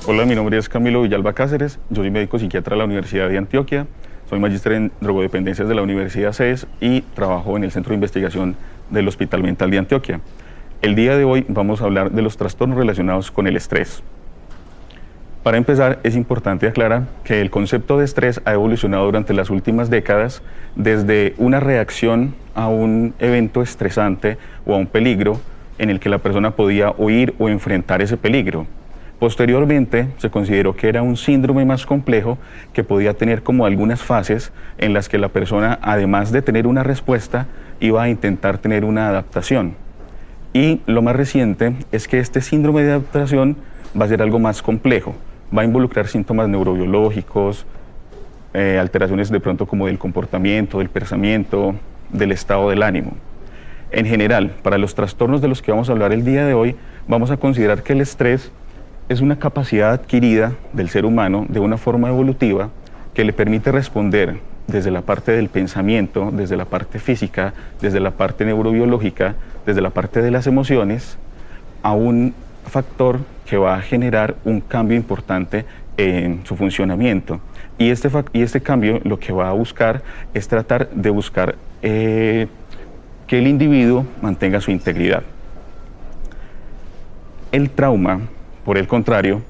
Hola, mi nombre es Camilo Villalba Cáceres, yo soy médico psiquiatra de la Universidad de Antioquia, soy magíster en drogodependencias de la Universidad CES y trabajo en el Centro de Investigación del Hospital Mental de Antioquia. El día de hoy vamos a hablar de los trastornos relacionados con el estrés. Para empezar, es importante aclarar que el concepto de estrés ha evolucionado durante las últimas décadas desde una reacción a un evento estresante o a un peligro en el que la persona podía huir o enfrentar ese peligro. Posteriormente, se consideró que era un síndrome más complejo que podía tener como algunas fases en las que la persona, además de tener una respuesta, iba a intentar tener una adaptación. Y lo más reciente es que este síndrome de adaptación va a ser algo más complejo, va a involucrar síntomas neurobiológicos, alteraciones de pronto como del comportamiento, del pensamiento, del estado del ánimo. En general, para los trastornos de los que vamos a hablar el día de hoy, vamos a considerar que el estrés es una capacidad adquirida del ser humano de una forma evolutiva que le permite responder desde la parte del pensamiento, desde la parte física, desde la parte neurobiológica, desde la parte de las emociones, a un factor que va a generar un cambio importante en su funcionamiento. Y este cambio lo que va a buscar es tratar de buscar que el individuo mantenga su integridad. El trauma, por el contrario,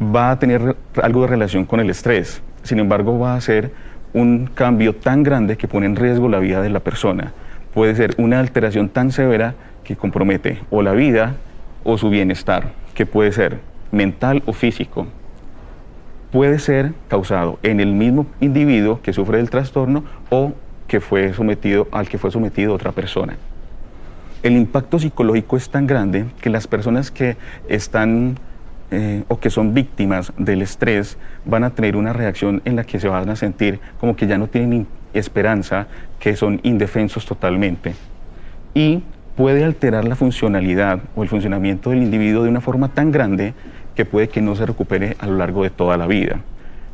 va a tener algo de relación con el estrés. Sin embargo, va a ser un cambio tan grande que pone en riesgo la vida de la persona. Puede ser una alteración tan severa que compromete o la vida o su bienestar, que puede ser mental o físico. Puede ser causado en el mismo individuo que sufre del trastorno o al que fue sometido otra persona. El impacto psicológico es tan grande que las personas que están o que son víctimas del estrés van a tener una reacción en la que se van a sentir como que ya no tienen esperanza, que son indefensos totalmente. Y puede alterar la funcionalidad o el funcionamiento del individuo de una forma tan grande que puede que no se recupere a lo largo de toda la vida.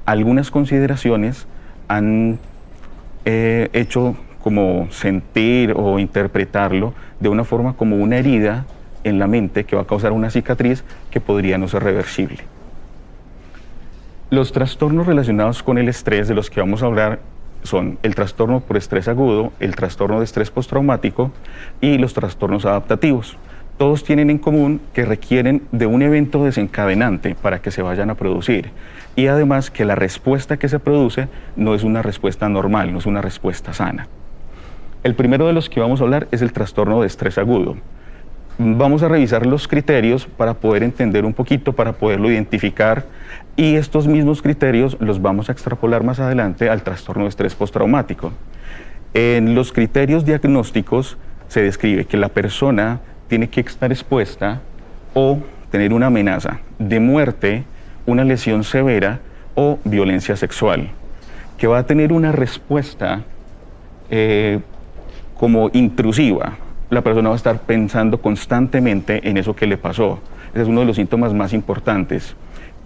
Algunas consideraciones han hecho como sentir o interpretarlo de una forma como una herida en la mente que va a causar una cicatriz que podría no ser reversible. Los trastornos relacionados con el estrés de los que vamos a hablar son el trastorno por estrés agudo, el trastorno de estrés postraumático y los trastornos adaptativos. Todos tienen en común que requieren de un evento desencadenante para que se vayan a producir y además que la respuesta que se produce no es una respuesta normal, no es una respuesta sana. El primero de los que vamos a hablar es el trastorno de estrés agudo. Vamos a revisar los criterios para poder entender un poquito, para poderlo identificar, y estos mismos criterios los vamos a extrapolar más adelante al trastorno de estrés postraumático. En los criterios diagnósticos se describe que la persona tiene que estar expuesta o tener una amenaza de muerte, una lesión severa o violencia sexual, que va a tener una respuesta como intrusiva. La persona va a estar pensando constantemente en eso que le pasó. Ese es uno de los síntomas más importantes.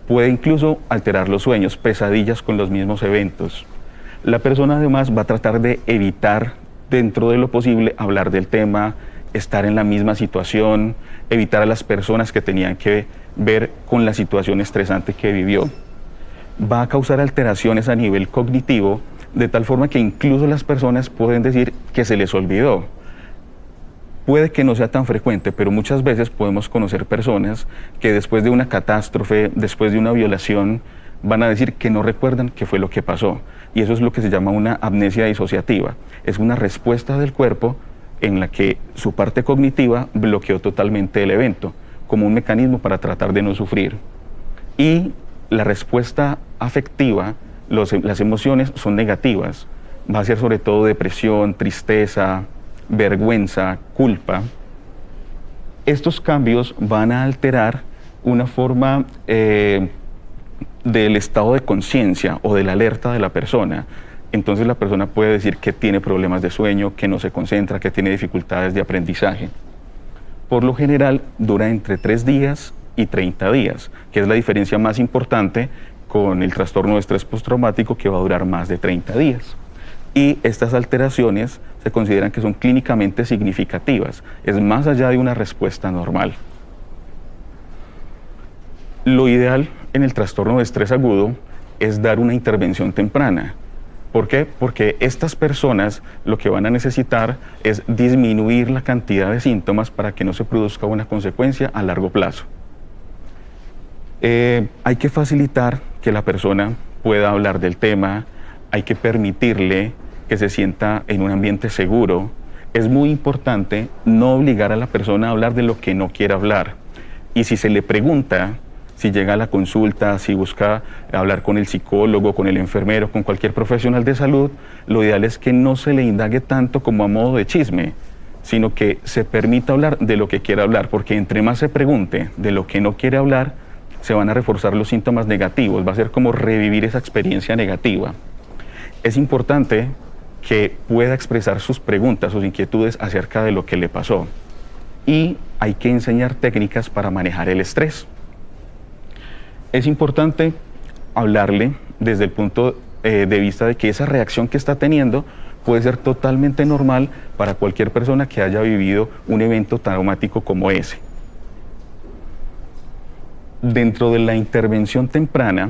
Puede incluso alterar los sueños, pesadillas con los mismos eventos. La persona además va a tratar de evitar, dentro de lo posible, hablar del tema, estar en la misma situación, evitar a las personas que tenían que ver con la situación estresante que vivió. Va a causar alteraciones a nivel cognitivo, de tal forma que incluso las personas pueden decir que se les olvidó. Puede que no sea tan frecuente, pero muchas veces podemos conocer personas que después de una catástrofe, después de una violación, van a decir que no recuerdan qué fue lo que pasó. Y eso es lo que se llama una amnesia disociativa. Es una respuesta del cuerpo en la que su parte cognitiva bloqueó totalmente el evento, como un mecanismo para tratar de no sufrir. Y la respuesta afectiva, las emociones son negativas. Va a ser sobre todo depresión, tristeza, vergüenza, culpa. Estos cambios van a alterar una forma del estado de conciencia o de la alerta de la persona. Entonces la persona puede decir que tiene problemas de sueño, que no se concentra, que tiene dificultades de aprendizaje. Por lo general dura entre 3 días y 30 días, que es la diferencia más importante con el trastorno de estrés postraumático, que va a durar más de 30 días. Y estas alteraciones se consideran que son clínicamente significativas, es más allá de una respuesta normal. Lo ideal en el trastorno de estrés agudo es dar una intervención temprana. ¿Por qué? Porque estas personas lo que van a necesitar es disminuir la cantidad de síntomas para que no se produzca una consecuencia a largo plazo. Hay que facilitar que la persona pueda hablar del tema, hay que permitirle que se sienta en un ambiente seguro. Es muy importante no obligar a la persona a hablar de lo que no quiere hablar. Y si se le pregunta, si llega a la consulta, si busca hablar con el psicólogo, con el enfermero, con cualquier profesional de salud, lo ideal es que no se le indague tanto como a modo de chisme, sino que se permita hablar de lo que quiere hablar, porque entre más se pregunte de lo que no quiere hablar, se van a reforzar los síntomas negativos, va a ser como revivir esa experiencia negativa. Es importante que pueda expresar sus preguntas, sus inquietudes acerca de lo que le pasó. Y hay que enseñar técnicas para manejar el estrés. Es importante hablarle desde el punto de vista de que esa reacción que está teniendo puede ser totalmente normal para cualquier persona que haya vivido un evento traumático como ese. Dentro de la intervención temprana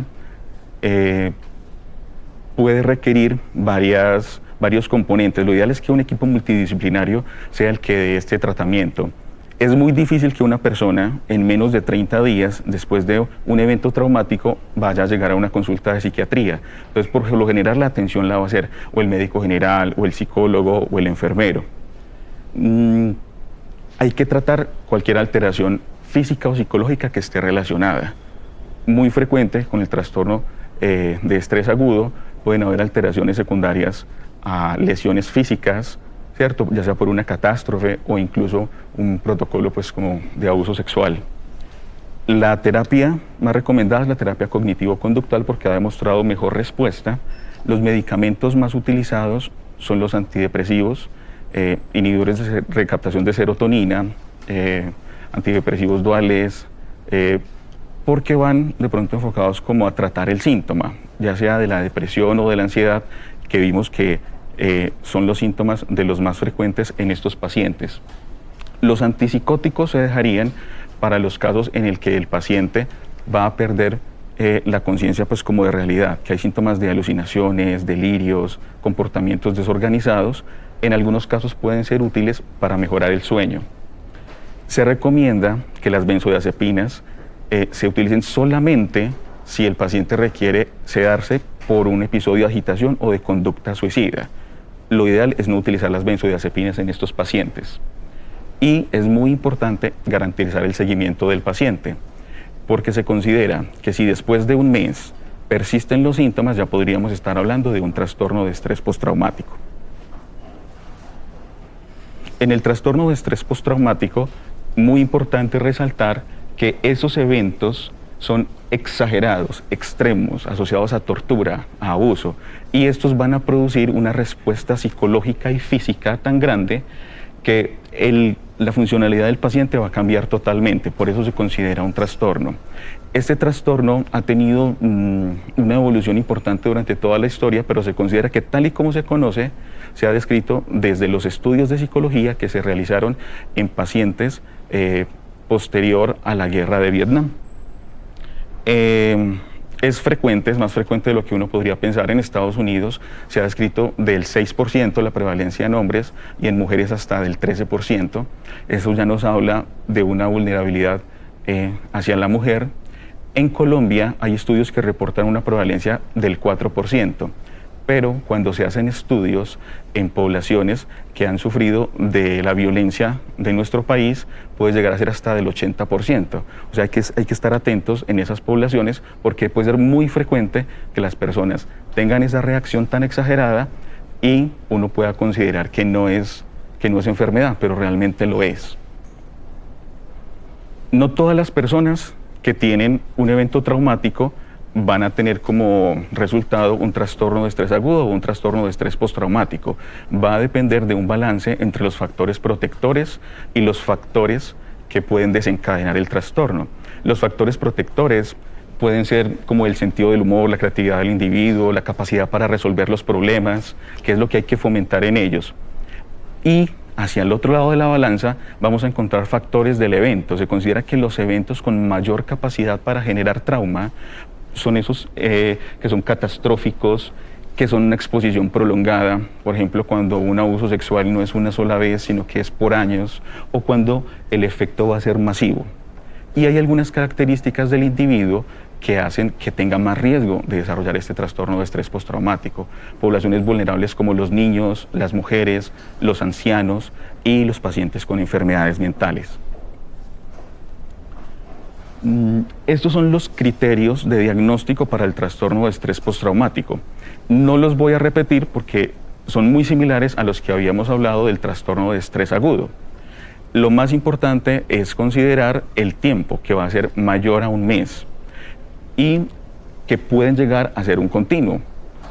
puede requerir varios componentes. Lo ideal es que un equipo multidisciplinario sea el que dé este tratamiento. Es muy difícil que una persona en menos de 30 días después de un evento traumático vaya a llegar a una consulta de psiquiatría. Entonces, por lo general, la atención la va a hacer o el médico general, o el psicólogo, o el enfermero. Hay que tratar cualquier alteración física o psicológica que esté relacionada. Muy frecuente con el trastorno de estrés agudo pueden haber alteraciones secundarias a lesiones físicas, ¿cierto? Ya sea por una catástrofe o incluso un protocolo pues como de abuso sexual. La terapia más recomendada es la terapia cognitivo-conductual porque ha demostrado mejor respuesta. Los medicamentos más utilizados son los antidepresivos, inhibidores de recaptación de serotonina, antidepresivos duales, porque van de pronto enfocados como a tratar el síntoma, ya sea de la depresión o de la ansiedad, que vimos que son los síntomas de los más frecuentes en estos pacientes. Los antipsicóticos se dejarían para los casos en el que el paciente va a perder la conciencia pues como de realidad, que hay síntomas de alucinaciones, delirios, comportamientos desorganizados. En algunos casos pueden ser útiles para mejorar el sueño. Se recomienda que las benzodiazepinas se utilicen solamente si el paciente requiere sedarse por un episodio de agitación o de conducta suicida. Lo ideal es no utilizar las benzodiazepinas en estos pacientes. Y es muy importante garantizar el seguimiento del paciente, porque se considera que si después de un mes persisten los síntomas, ya podríamos estar hablando de un trastorno de estrés postraumático. En el trastorno de estrés postraumático, muy importante resaltar que esos eventos son exagerados, extremos, asociados a tortura, a abuso, y estos van a producir una respuesta psicológica y física tan grande que la funcionalidad del paciente va a cambiar totalmente, por eso se considera un trastorno. Este trastorno ha tenido una evolución importante durante toda la historia, pero se considera que tal y como se conoce, se ha descrito desde los estudios de psicología que se realizaron en pacientes posterior a la guerra de Vietnam. Es frecuente, es más frecuente de lo que uno podría pensar. En Estados Unidos se ha descrito del 6% la prevalencia en hombres y en mujeres hasta del 13%. Eso ya nos habla de una vulnerabilidad hacia la mujer. En Colombia hay estudios que reportan una prevalencia del 4%, pero cuando se hacen estudios en poblaciones que han sufrido de la violencia de nuestro país, puede llegar a ser hasta del 80%. O sea, hay que estar atentos en esas poblaciones porque puede ser muy frecuente que las personas tengan esa reacción tan exagerada y uno pueda considerar que no es enfermedad, pero realmente lo es. No todas las personas que tienen un evento traumático van a tener como resultado un trastorno de estrés agudo o un trastorno de estrés postraumático. Va a depender de un balance entre los factores protectores y los factores que pueden desencadenar el trastorno. Los factores protectores pueden ser como el sentido del humor, la creatividad del individuo, la capacidad para resolver los problemas, que es lo que hay que fomentar en ellos. Y hacia el otro lado de la balanza vamos a encontrar factores del evento. Se considera que los eventos con mayor capacidad para generar trauma son esos que son catastróficos, que son una exposición prolongada, por ejemplo, cuando un abuso sexual no es una sola vez, sino que es por años, o cuando el efecto va a ser masivo. Y hay algunas características del individuo que hacen que tenga más riesgo de desarrollar este trastorno de estrés postraumático. Poblaciones vulnerables como los niños, las mujeres, los ancianos y los pacientes con enfermedades mentales. Estos son los criterios de diagnóstico para el trastorno de estrés postraumático. No los voy a repetir porque son muy similares a los que habíamos hablado del trastorno de estrés agudo. Lo más importante es considerar el tiempo, que va a ser mayor a un mes, y que pueden llegar a ser un continuo.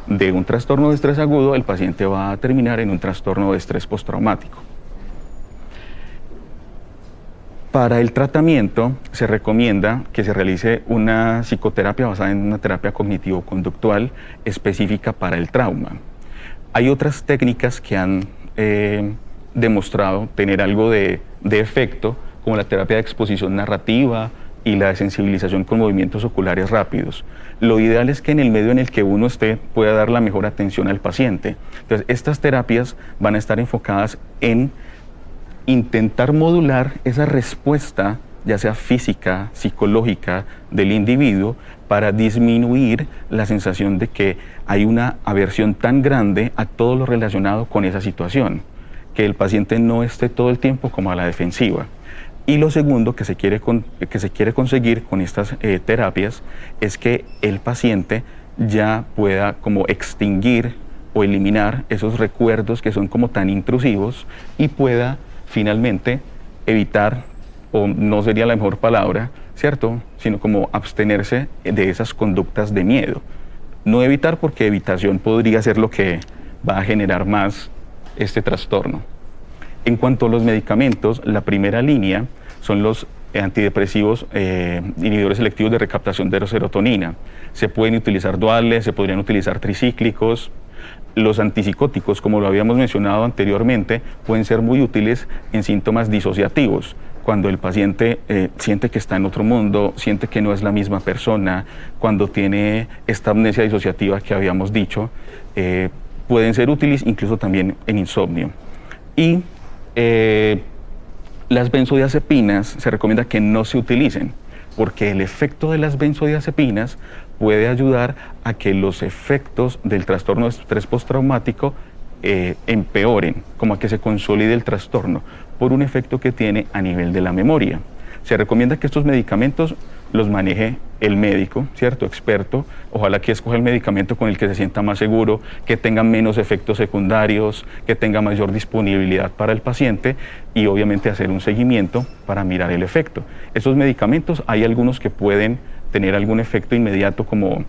De un trastorno de estrés agudo, el paciente va a terminar en un trastorno de estrés postraumático. Para el tratamiento se recomienda que se realice una psicoterapia basada en una terapia cognitivo-conductual específica para el trauma. Hay otras técnicas que han demostrado tener algo de efecto, como la terapia de exposición narrativa y la desensibilización con movimientos oculares rápidos. Lo ideal es que en el medio en el que uno esté pueda dar la mejor atención al paciente. Entonces, estas terapias van a estar enfocadas en intentar modular esa respuesta, ya sea física, psicológica, del individuo, para disminuir la sensación de que hay una aversión tan grande a todo lo relacionado con esa situación, que el paciente no esté todo el tiempo como a la defensiva. Y lo segundo que se quiere conseguir con estas terapias es que el paciente ya pueda como extinguir o eliminar esos recuerdos que son como tan intrusivos y pueda finalmente evitar, o no sería la mejor palabra, ¿cierto?, sino como abstenerse de esas conductas de miedo. No evitar, porque evitación podría ser lo que va a generar más este trastorno. En cuanto a los medicamentos, la primera línea son los antidepresivos inhibidores selectivos de recaptación de serotonina. Se pueden utilizar duales, se podrían utilizar tricíclicos. Los antipsicóticos, como lo habíamos mencionado anteriormente, pueden ser muy útiles en síntomas disociativos, cuando el paciente siente que está en otro mundo, siente que no es la misma persona, cuando tiene esta amnesia disociativa que habíamos dicho, pueden ser útiles incluso también en insomnio. Y las benzodiazepinas se recomienda que no se utilicen, porque el efecto de las benzodiazepinas puede ayudar a que los efectos del trastorno de estrés postraumático empeoren, como a que se consolide el trastorno, por un efecto que tiene a nivel de la memoria. Se recomienda que estos medicamentos los maneje el médico, ¿cierto?, experto. Ojalá que escoja el medicamento con el que se sienta más seguro, que tenga menos efectos secundarios, que tenga mayor disponibilidad para el paciente, y obviamente hacer un seguimiento para mirar el efecto. Estos medicamentos, hay algunos que pueden tener algún efecto inmediato, como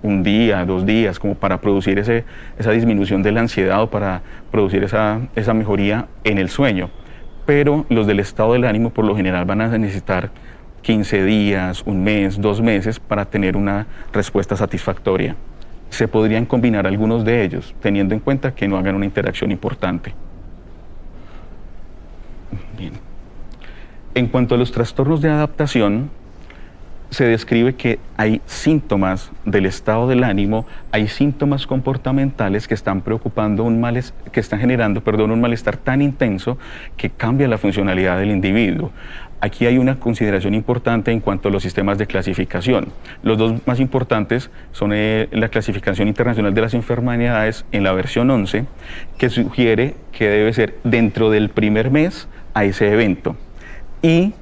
un día, 2 días, como para producir esa disminución de la ansiedad o para producir esa mejoría en el sueño. Pero los del estado del ánimo por lo general van a necesitar 15 días, 1 mes, 2 meses para tener una respuesta satisfactoria. Se podrían combinar algunos de ellos, teniendo en cuenta que no hagan una interacción importante. Bien. En cuanto a los trastornos de adaptación, se describe que hay síntomas del estado del ánimo, hay síntomas comportamentales que están generando un malestar tan intenso que cambia la funcionalidad del individuo. Aquí hay una consideración importante en cuanto a los sistemas de clasificación. Los dos más importantes son la Clasificación Internacional de las Enfermedades en la versión 11, que sugiere que debe ser dentro del primer mes a ese evento. Y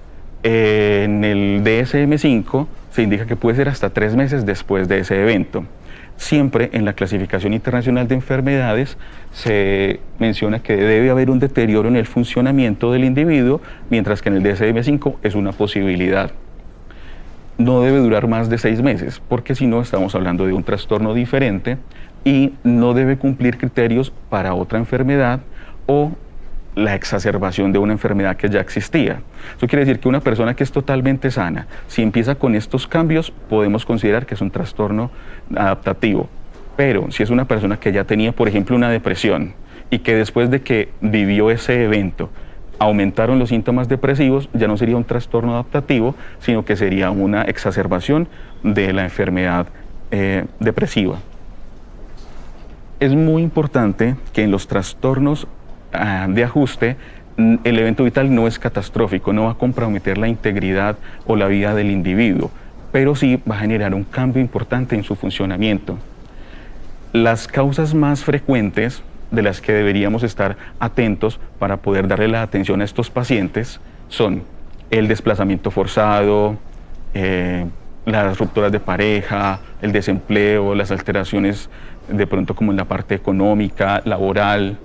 en el DSM-5 se indica que puede ser hasta 3 meses después de ese evento. Siempre en la Clasificación Internacional de Enfermedades se menciona que debe haber un deterioro en el funcionamiento del individuo, mientras que en el DSM-5 es una posibilidad. No debe durar más de 6 meses, porque si no estamos hablando de un trastorno diferente y no debe cumplir criterios para otra enfermedad o la exacerbación de una enfermedad que ya existía. Eso quiere decir que una persona que es totalmente sana, si empieza con estos cambios, podemos considerar que es un trastorno adaptativo. Pero si es una persona que ya tenía, por ejemplo, una depresión y que después de que vivió ese evento aumentaron los síntomas depresivos, ya no sería un trastorno adaptativo, sino que sería una exacerbación de la enfermedad depresiva. Es muy importante que en los trastornos de ajuste el evento vital no es catastrófico, no va a comprometer la integridad o la vida del individuo, pero sí va a generar un cambio importante en su funcionamiento. Las causas más frecuentes de las que deberíamos estar atentos para poder darle la atención a estos pacientes son el desplazamiento forzado, las rupturas de pareja, el desempleo, las alteraciones de pronto como en la parte económica, laboral,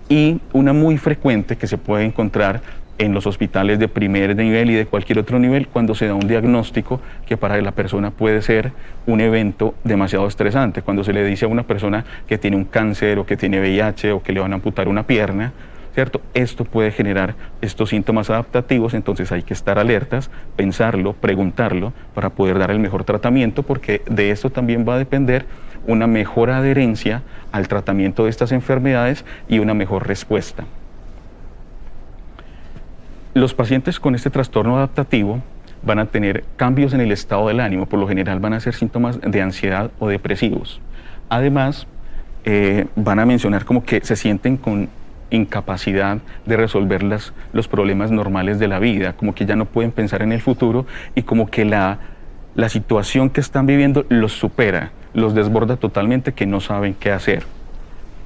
y una muy frecuente que se puede encontrar en los hospitales de primer nivel y de cualquier otro nivel cuando se da un diagnóstico que para la persona puede ser un evento demasiado estresante. Cuando se le dice a una persona que tiene un cáncer o que tiene VIH o que le van a amputar una pierna, ¿cierto? Esto puede generar estos síntomas adaptativos, entonces hay que estar alertas, pensarlo, preguntarlo para poder dar el mejor tratamiento, porque de esto también va a depender una mejor adherencia al tratamiento de estas enfermedades y una mejor respuesta. Los pacientes con este trastorno adaptativo van a tener cambios en el estado del ánimo, por lo general van a ser síntomas de ansiedad o depresivos. Además, van a mencionar como que se sienten con incapacidad de resolver los problemas normales de la vida, como que ya no pueden pensar en el futuro y como que la situación que están viviendo los supera, los desborda totalmente, que no saben qué hacer.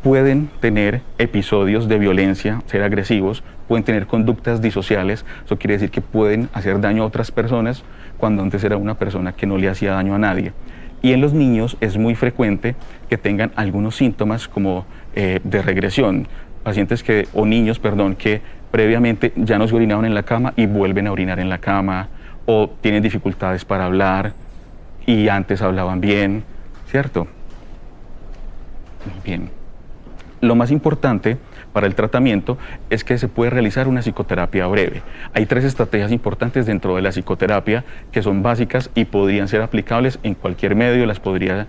Pueden tener episodios de violencia, ser agresivos, pueden tener conductas disociales, eso quiere decir que pueden hacer daño a otras personas cuando antes era una persona que no le hacía daño a nadie. Y en los niños es muy frecuente que tengan algunos síntomas como de regresión, pacientes o niños, perdón, que previamente ya no se orinaban en la cama y vuelven a orinar en la cama, o tienen dificultades para hablar y antes hablaban bien, ¿cierto? Muy bien. Lo más importante para el tratamiento es que se puede realizar una psicoterapia breve. Hay 3 estrategias importantes dentro de la psicoterapia que son básicas y podrían ser aplicables en cualquier medio, las podría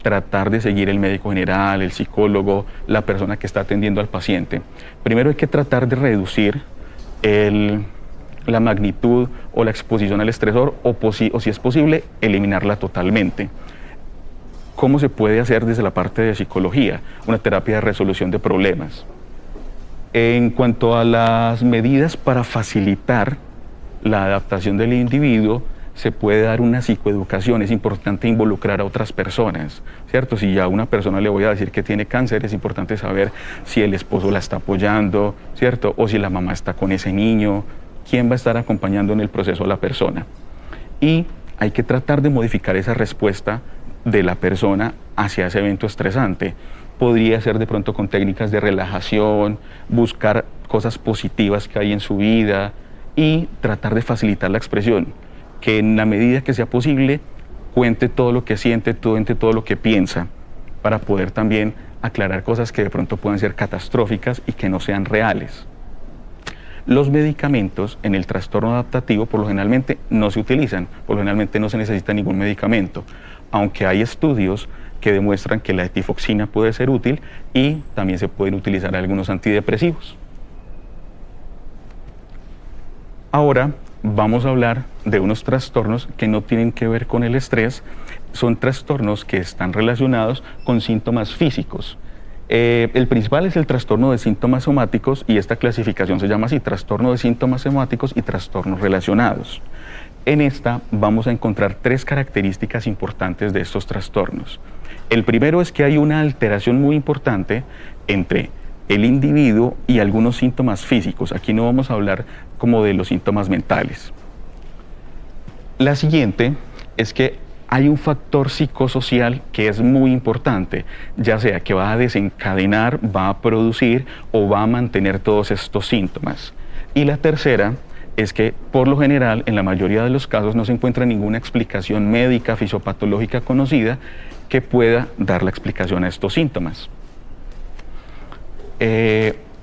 tratar de seguir el médico general, el psicólogo, la persona que está atendiendo al paciente. Primero hay que tratar de reducir la magnitud o la exposición al estresor o si es posible, eliminarla totalmente. ¿Cómo se puede hacer desde la parte de psicología? Una terapia de resolución de problemas. En cuanto a las medidas para facilitar la adaptación del individuo, se puede dar una psicoeducación. Es importante involucrar a otras personas, ¿cierto? Si ya a una persona le voy a decir que tiene cáncer, es importante saber si el esposo la está apoyando, ¿cierto? O si la mamá está con ese niño, quién va a estar acompañando en el proceso a la persona. Y hay que tratar de modificar esa respuesta de la persona hacia ese evento estresante. Podría ser de pronto con técnicas de relajación, buscar cosas positivas que hay en su vida y tratar de facilitar la expresión, que en la medida que sea posible cuente todo lo que siente, cuente todo lo que piensa, para poder también aclarar cosas que de pronto puedan ser catastróficas y que no sean reales. Los medicamentos en el trastorno adaptativo por lo generalmente no se utilizan, por lo generalmente no se necesita ningún medicamento, aunque hay estudios que demuestran que la etifoxina puede ser útil y también se pueden utilizar algunos antidepresivos. Ahora vamos a hablar de unos trastornos que no tienen que ver con el estrés, son trastornos que están relacionados con síntomas físicos. El principal es el trastorno de síntomas somáticos y esta clasificación se llama así, trastorno de síntomas somáticos y trastornos relacionados. En esta vamos a encontrar 3 características importantes de estos trastornos. El primero es que hay una alteración muy importante entre el individuo y algunos síntomas físicos. Aquí no vamos a hablar como de los síntomas mentales. La siguiente es que hay un factor psicosocial que es muy importante, ya sea que va a desencadenar, va a producir o va a mantener todos estos síntomas. Y la tercera es que, por lo general, en la mayoría de los casos no se encuentra ninguna explicación médica, fisiopatológica conocida que pueda dar la explicación a estos síntomas.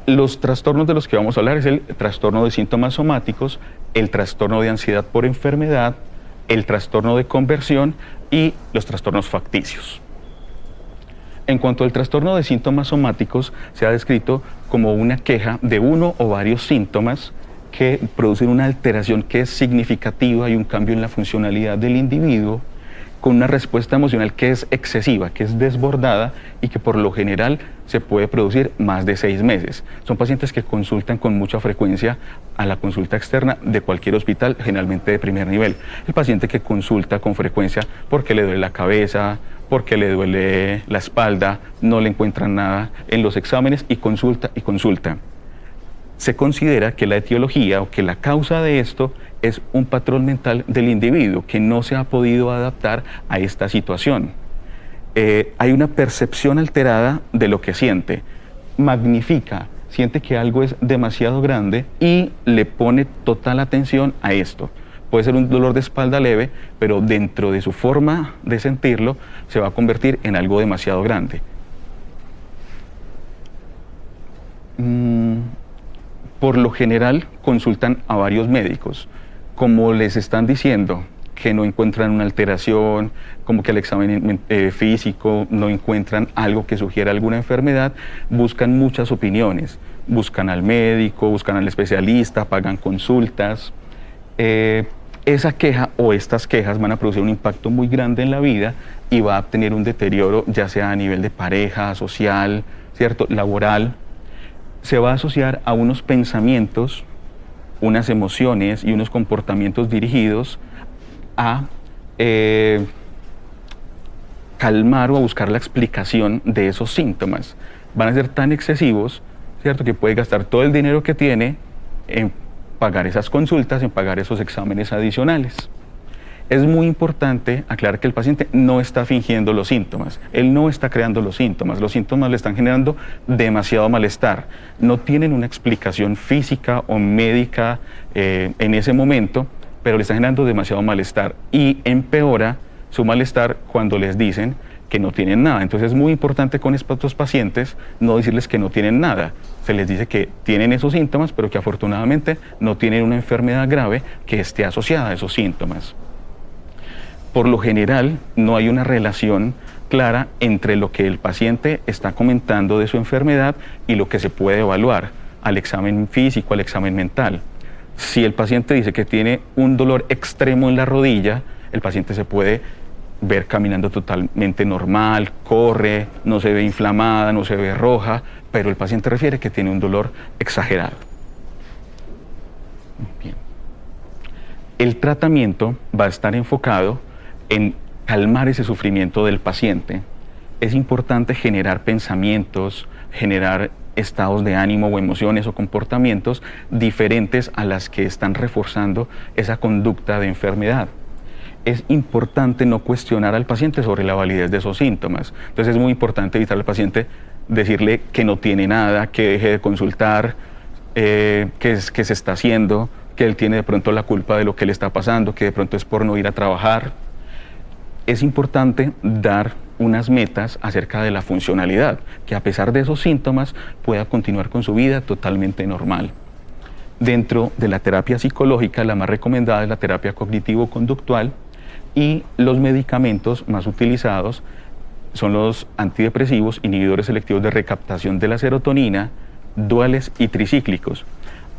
Los trastornos de los que vamos a hablar es el trastorno de síntomas somáticos, el trastorno de ansiedad por enfermedad, el trastorno de conversión y los trastornos facticios. En cuanto al trastorno de síntomas somáticos, se ha descrito como una queja de uno o varios síntomas que producen una alteración que es significativa y un cambio en la funcionalidad del individuo, con una respuesta emocional que es excesiva, que es desbordada y que por lo general se puede producir más de 6 meses. Son pacientes que consultan con mucha frecuencia a la consulta externa de cualquier hospital, generalmente de primer nivel. El paciente que consulta con frecuencia porque le duele la cabeza, porque le duele la espalda, no le encuentran nada en los exámenes y consulta y consulta. Se considera que la etiología o que la causa de esto es un patrón mental del individuo que no se ha podido adaptar a esta situación. Hay una percepción alterada de lo que siente, magnifica, siente que algo es demasiado grande y le pone total atención a esto. Puede ser un dolor de espalda leve, pero dentro de su forma de sentirlo se va a convertir en algo demasiado grande. Por lo general consultan a varios médicos. Como les están diciendo que no encuentran una alteración, como que al examen físico no encuentran algo que sugiera alguna enfermedad, buscan muchas opiniones. Buscan al médico, buscan al especialista, pagan consultas. Esa queja o estas quejas van a producir un impacto muy grande en la vida y va a tener un deterioro ya sea a nivel de pareja, social, ¿cierto?, laboral. Se va a asociar a unos pensamientos, unas emociones y unos comportamientos dirigidos a calmar o a buscar la explicación de esos síntomas. Van a ser tan excesivos, ¿cierto?, que puede gastar todo el dinero que tiene en pagar esas consultas, en pagar esos exámenes adicionales. Es muy importante aclarar que el paciente no está fingiendo los síntomas, él no está creando los síntomas le están generando demasiado malestar, no tienen una explicación física o médica en ese momento, pero le están generando demasiado malestar y empeora su malestar cuando les dicen que no tienen nada. Entonces es muy importante con estos pacientes no decirles que no tienen nada, se les dice que tienen esos síntomas, pero que afortunadamente no tienen una enfermedad grave que esté asociada a esos síntomas. Por lo general, no hay una relación clara entre lo que el paciente está comentando de su enfermedad y lo que se puede evaluar al examen físico, al examen mental. Si el paciente dice que tiene un dolor extremo en la rodilla, el paciente se puede ver caminando totalmente normal, corre, no se ve inflamada, no se ve roja, pero el paciente refiere que tiene un dolor exagerado. Bien. El tratamiento va a estar enfocado en calmar ese sufrimiento del paciente. Es importante generar pensamientos, generar estados de ánimo o emociones o comportamientos diferentes a las que están reforzando esa conducta de enfermedad. Es importante no cuestionar al paciente sobre la validez de esos síntomas. Entonces es muy importante evitar al paciente decirle que no tiene nada, que deje de consultar, que se está haciendo, que él tiene de pronto la culpa de lo que le está pasando, que de pronto es por no ir a trabajar. Es importante dar unas metas acerca de la funcionalidad, que a pesar de esos síntomas pueda continuar con su vida totalmente normal. Dentro de la terapia psicológica, la más recomendada es la terapia cognitivo-conductual y los medicamentos más utilizados son los antidepresivos, inhibidores selectivos de recaptación de la serotonina, duales y tricíclicos.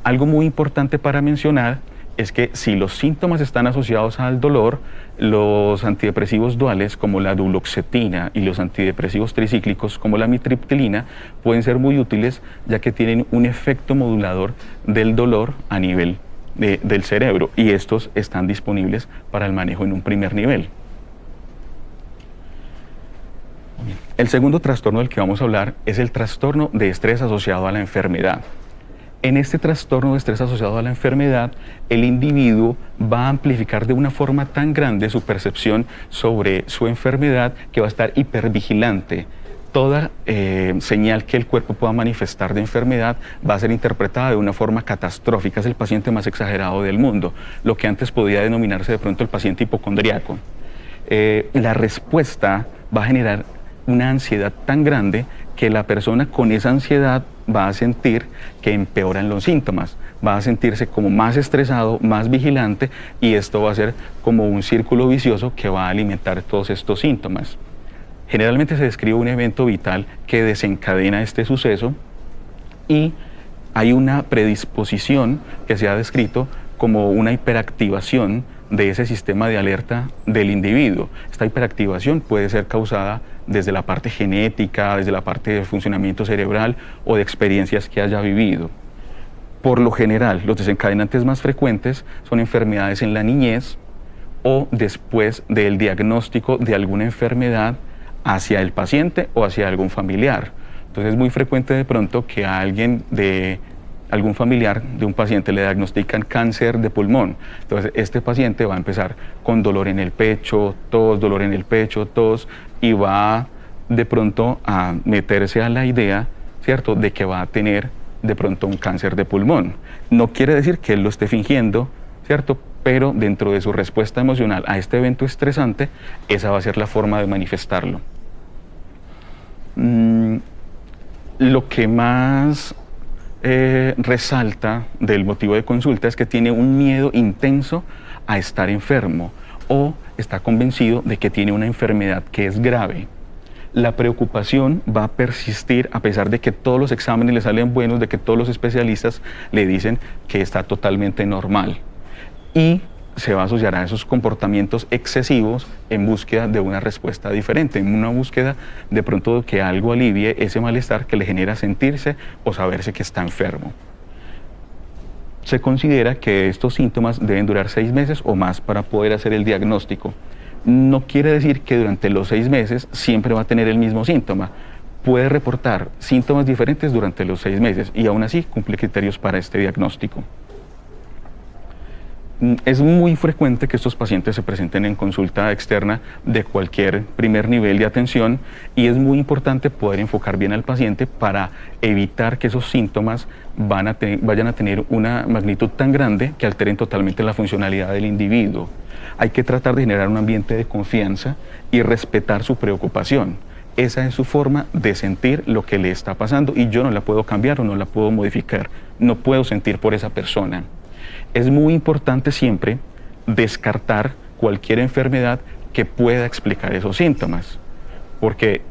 Algo muy importante para mencionar es que si los síntomas están asociados al dolor, los antidepresivos duales como la duloxetina y los antidepresivos tricíclicos como la amitriptilina pueden ser muy útiles ya que tienen un efecto modulador del dolor a nivel del cerebro y estos están disponibles para el manejo en un primer nivel. El segundo trastorno del que vamos a hablar es el trastorno de estrés asociado a la enfermedad. En este trastorno de estrés asociado a la enfermedad, el individuo va a amplificar de una forma tan grande su percepción sobre su enfermedad que va a estar hipervigilante. Toda señal que el cuerpo pueda manifestar de enfermedad va a ser interpretada de una forma catastrófica. Es el paciente más exagerado del mundo, lo que antes podía denominarse de pronto el paciente hipocondriaco. La respuesta va a generar una ansiedad tan grande que la persona con esa ansiedad va a sentir que empeoran los síntomas, va a sentirse como más estresado, más vigilante y esto va a ser como un círculo vicioso que va a alimentar todos estos síntomas. Generalmente se describe un evento vital que desencadena este suceso y hay una predisposición que se ha descrito como una hiperactivación de ese sistema de alerta del individuo. Esta hiperactivación puede ser causada desde la parte genética, desde la parte de funcionamiento cerebral o de experiencias que haya vivido. Por lo general, los desencadenantes más frecuentes son enfermedades en la niñez o después del diagnóstico de alguna enfermedad hacia el paciente o hacia algún familiar. Entonces es muy frecuente de pronto que a algún familiar de un paciente le diagnostican cáncer de pulmón. Entonces este paciente va a empezar con dolor en el pecho, tos, y va de pronto a meterse a la idea, ¿cierto?, de que va a tener de pronto un cáncer de pulmón. No quiere decir que él lo esté fingiendo, ¿cierto?, pero dentro de su respuesta emocional a este evento estresante, esa va a ser la forma de manifestarlo. Lo que más resalta del motivo de consulta es que tiene un miedo intenso a estar enfermo o está convencido de que tiene una enfermedad que es grave. La preocupación va a persistir a pesar de que todos los exámenes le salen buenos, de que todos los especialistas le dicen que está totalmente normal. Y se va a asociar a esos comportamientos excesivos en búsqueda de una respuesta diferente, en una búsqueda de pronto de que algo alivie ese malestar que le genera sentirse o saberse que está enfermo. Se considera que estos síntomas deben durar 6 meses o más para poder hacer el diagnóstico. No quiere decir que durante los 6 meses siempre va a tener el mismo síntoma. Puede reportar síntomas diferentes durante los 6 meses y aún así cumple criterios para este diagnóstico. Es muy frecuente que estos pacientes se presenten en consulta externa de cualquier primer nivel de atención y es muy importante poder enfocar bien al paciente para evitar que esos síntomas vayan a tener una magnitud tan grande que alteren totalmente la funcionalidad del individuo. Hay que tratar de generar un ambiente de confianza y respetar su preocupación. Esa es su forma de sentir lo que le está pasando y yo no la puedo cambiar o no la puedo modificar. No puedo sentir por esa persona. Es muy importante siempre descartar cualquier enfermedad que pueda explicar esos síntomas, porque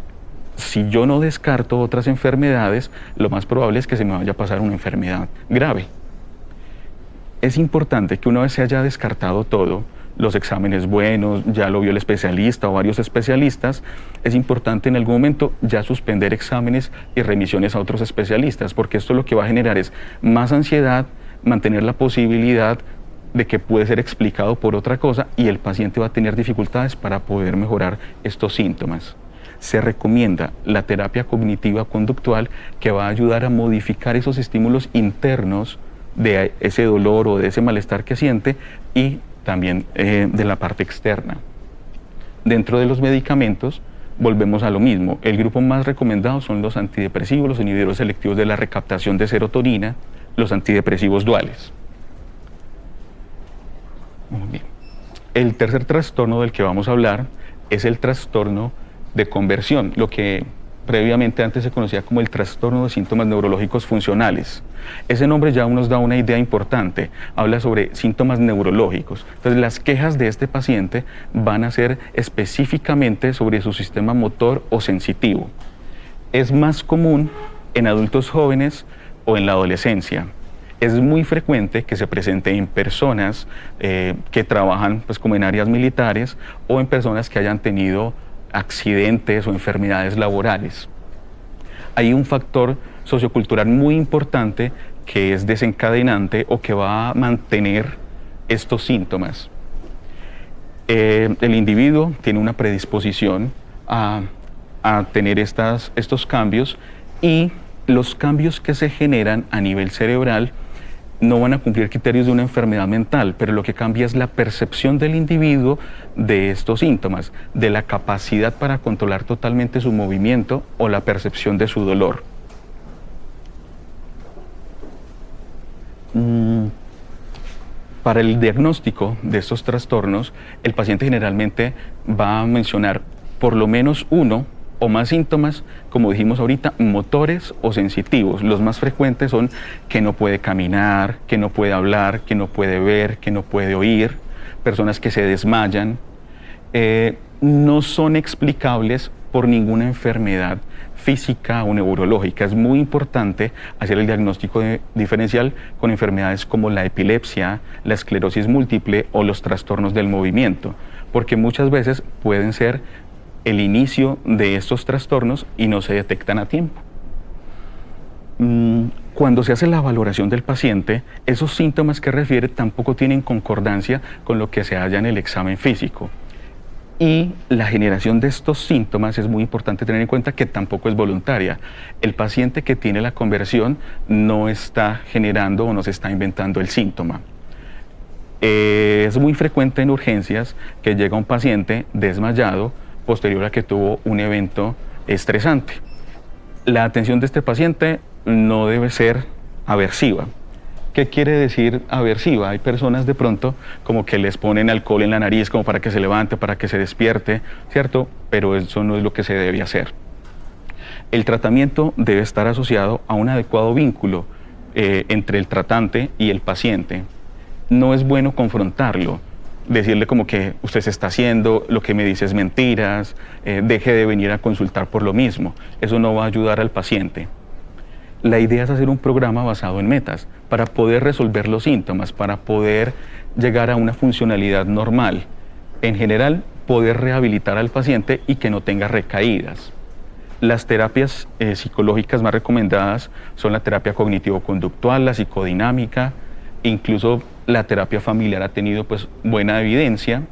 si yo no descarto otras enfermedades, lo más probable es que se me vaya a pasar una enfermedad grave. Es importante que una vez se haya descartado todo, los exámenes buenos, ya lo vio el especialista o varios especialistas, es importante en algún momento ya suspender exámenes y remisiones a otros especialistas, porque esto lo que va a generar es más ansiedad, mantener la posibilidad de que puede ser explicado por otra cosa y el paciente va a tener dificultades para poder mejorar estos síntomas. Se recomienda la terapia cognitiva conductual que va a ayudar a modificar esos estímulos internos de ese dolor o de ese malestar que siente y también de la parte externa. Dentro de los medicamentos volvemos a lo mismo. El grupo más recomendado son los antidepresivos, los inhibidores selectivos de la recaptación de serotonina, los antidepresivos duales. Muy bien. El tercer trastorno del que vamos a hablar es el trastorno de conversión, lo que previamente antes se conocía como el trastorno de síntomas neurológicos funcionales. Ese nombre ya nos da una idea importante, habla sobre síntomas neurológicos. Entonces las quejas de este paciente van a ser específicamente sobre su sistema motor o sensitivo. Es más común en adultos jóvenes o en la adolescencia. Es muy frecuente que se presente en personas que trabajan pues, como en áreas militares o en personas que hayan tenido accidentes o enfermedades laborales. Hay un factor sociocultural muy importante que es desencadenante o que va a mantener estos síntomas. El individuo tiene una predisposición a tener estos cambios y los cambios que se generan a nivel cerebral no van a cumplir criterios de una enfermedad mental, pero lo que cambia es la percepción del individuo de estos síntomas, de la capacidad para controlar totalmente su movimiento o la percepción de su dolor. Para el diagnóstico de estos trastornos, el paciente generalmente va a mencionar por lo menos uno o más síntomas, como dijimos ahorita, motores o sensitivos. Los más frecuentes son que no puede caminar, que no puede hablar, que no puede ver, que no puede oír, personas que se desmayan. No son explicables por ninguna enfermedad física o neurológica. Es muy importante hacer el diagnóstico diferencial con enfermedades como la epilepsia, la esclerosis múltiple o los trastornos del movimiento, porque muchas veces pueden ser el inicio de estos trastornos y no se detectan a tiempo. Cuando se hace la valoración del paciente, esos síntomas que refiere tampoco tienen concordancia con lo que se halla en el examen físico. Y la generación de estos síntomas es muy importante tener en cuenta que tampoco es voluntaria. El paciente que tiene la conversión no está generando o no se está inventando el síntoma. Es muy frecuente en urgencias que llega un paciente desmayado posterior a que tuvo un evento estresante. La atención de este paciente no debe ser aversiva. ¿Qué quiere decir aversiva? Hay personas de pronto como que les ponen alcohol en la nariz como para que se levante, para que se despierte, ¿cierto? Pero eso no es lo que se debe hacer. El tratamiento debe estar asociado a un adecuado vínculo entre el tratante y el paciente. No es bueno confrontarlo, decirle como que usted se está haciendo, lo que me dice es mentiras, deje de venir a consultar por lo mismo. Eso no va a ayudar al paciente. La idea es hacer un programa basado en metas para poder resolver los síntomas, para poder llegar a una funcionalidad normal. En general, poder rehabilitar al paciente y que no tenga recaídas. Las terapias psicológicas más recomendadas son la terapia cognitivo-conductual, la psicodinámica, incluso la terapia familiar ha tenido pues buena evidencia.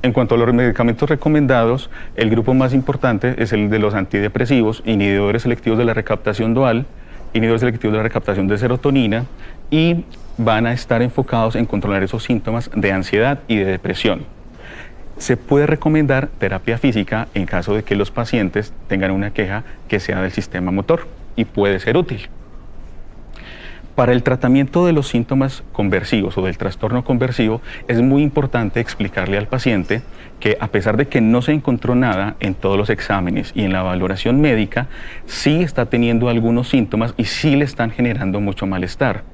En cuanto a los medicamentos recomendados, el grupo más importante es el de los antidepresivos, inhibidores selectivos de la recaptación dual, inhibidores selectivos de la recaptación de serotonina, y van a estar enfocados en controlar esos síntomas de ansiedad y de depresión. Se puede recomendar terapia física en caso de que los pacientes tengan una queja que sea del sistema motor y puede ser útil. Para el tratamiento de los síntomas conversivos o del trastorno conversivo, es muy importante explicarle al paciente que a pesar de que no se encontró nada en todos los exámenes y en la valoración médica, sí está teniendo algunos síntomas y sí le están generando mucho malestar,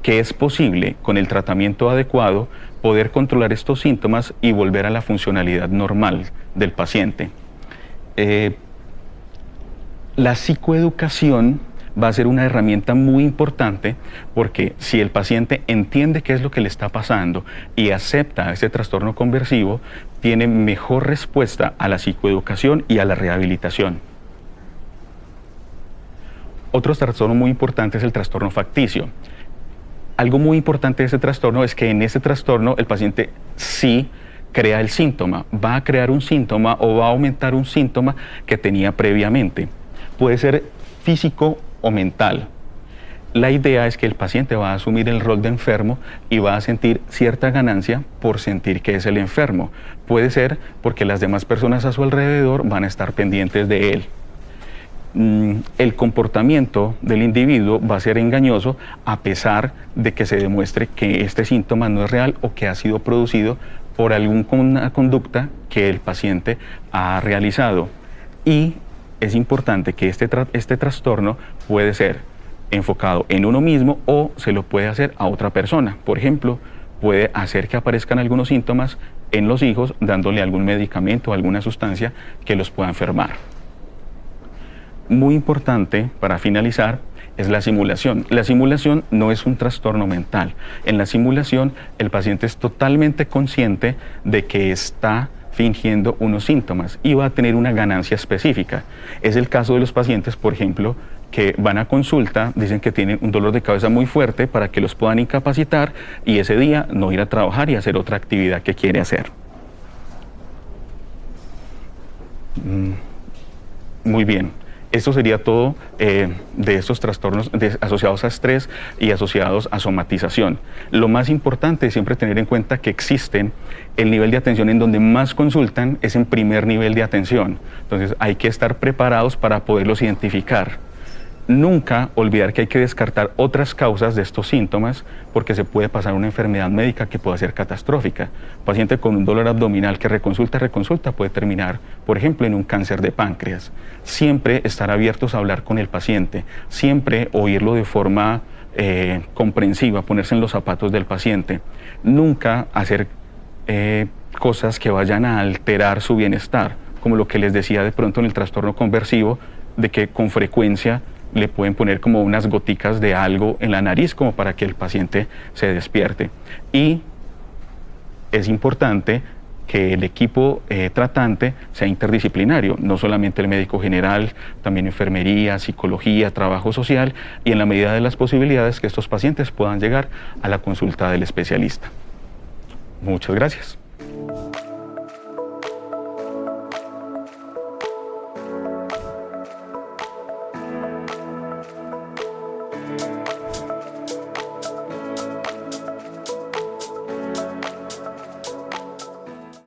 que es posible con el tratamiento adecuado poder controlar estos síntomas y volver a la funcionalidad normal del paciente. La psicoeducación va a ser una herramienta muy importante porque si el paciente entiende qué es lo que le está pasando y acepta ese trastorno conversivo, tiene mejor respuesta a la psicoeducación y a la rehabilitación. Otro trastorno muy importante es el trastorno facticio. Algo muy importante de ese trastorno es que en ese trastorno el paciente sí crea el síntoma, va a crear un síntoma o va a aumentar un síntoma que tenía previamente. Puede ser físico o mental. La idea es que el paciente va a asumir el rol de enfermo y va a sentir cierta ganancia por sentir que es el enfermo. Puede ser porque las demás personas a su alrededor van a estar pendientes de él. El comportamiento del individuo va a ser engañoso a pesar de que se demuestre que este síntoma no es real o que ha sido producido por alguna conducta que el paciente ha realizado. Y es importante que este trastorno puede ser enfocado en uno mismo o se lo puede hacer a otra persona. Por ejemplo, puede hacer que aparezcan algunos síntomas en los hijos dándole algún medicamento o alguna sustancia que los pueda enfermar. Muy importante, para finalizar, es la simulación. La simulación no es un trastorno mental. En la simulación, el paciente es totalmente consciente de que está fingiendo unos síntomas y va a tener una ganancia específica. Es el caso de los pacientes, por ejemplo, que van a consulta, dicen que tienen un dolor de cabeza muy fuerte para que los puedan incapacitar y ese día no ir a trabajar y hacer otra actividad que quiere hacer. Muy bien. Esto sería todo de estos trastornos asociados a estrés y asociados a somatización. Lo más importante es siempre tener en cuenta que existen el nivel de atención en donde más consultan es en primer nivel de atención. Entonces hay que estar preparados para poderlos identificar. Nunca olvidar que hay que descartar otras causas de estos síntomas porque se puede pasar una enfermedad médica que puede ser catastrófica. Un paciente con un dolor abdominal que reconsulta puede terminar, por ejemplo, en un cáncer de páncreas. Siempre estar abiertos a hablar con el paciente, siempre oírlo de forma comprensiva, ponerse en los zapatos del paciente. Nunca hacer cosas que vayan a alterar su bienestar, como lo que les decía de pronto en el trastorno conversivo, de que con frecuencia le pueden poner como unas goticas de algo en la nariz como para que el paciente se despierte. Y es importante que el equipo tratante sea interdisciplinario, no solamente el médico general, también enfermería, psicología, trabajo social, y en la medida de las posibilidades que estos pacientes puedan llegar a la consulta del especialista. Muchas gracias.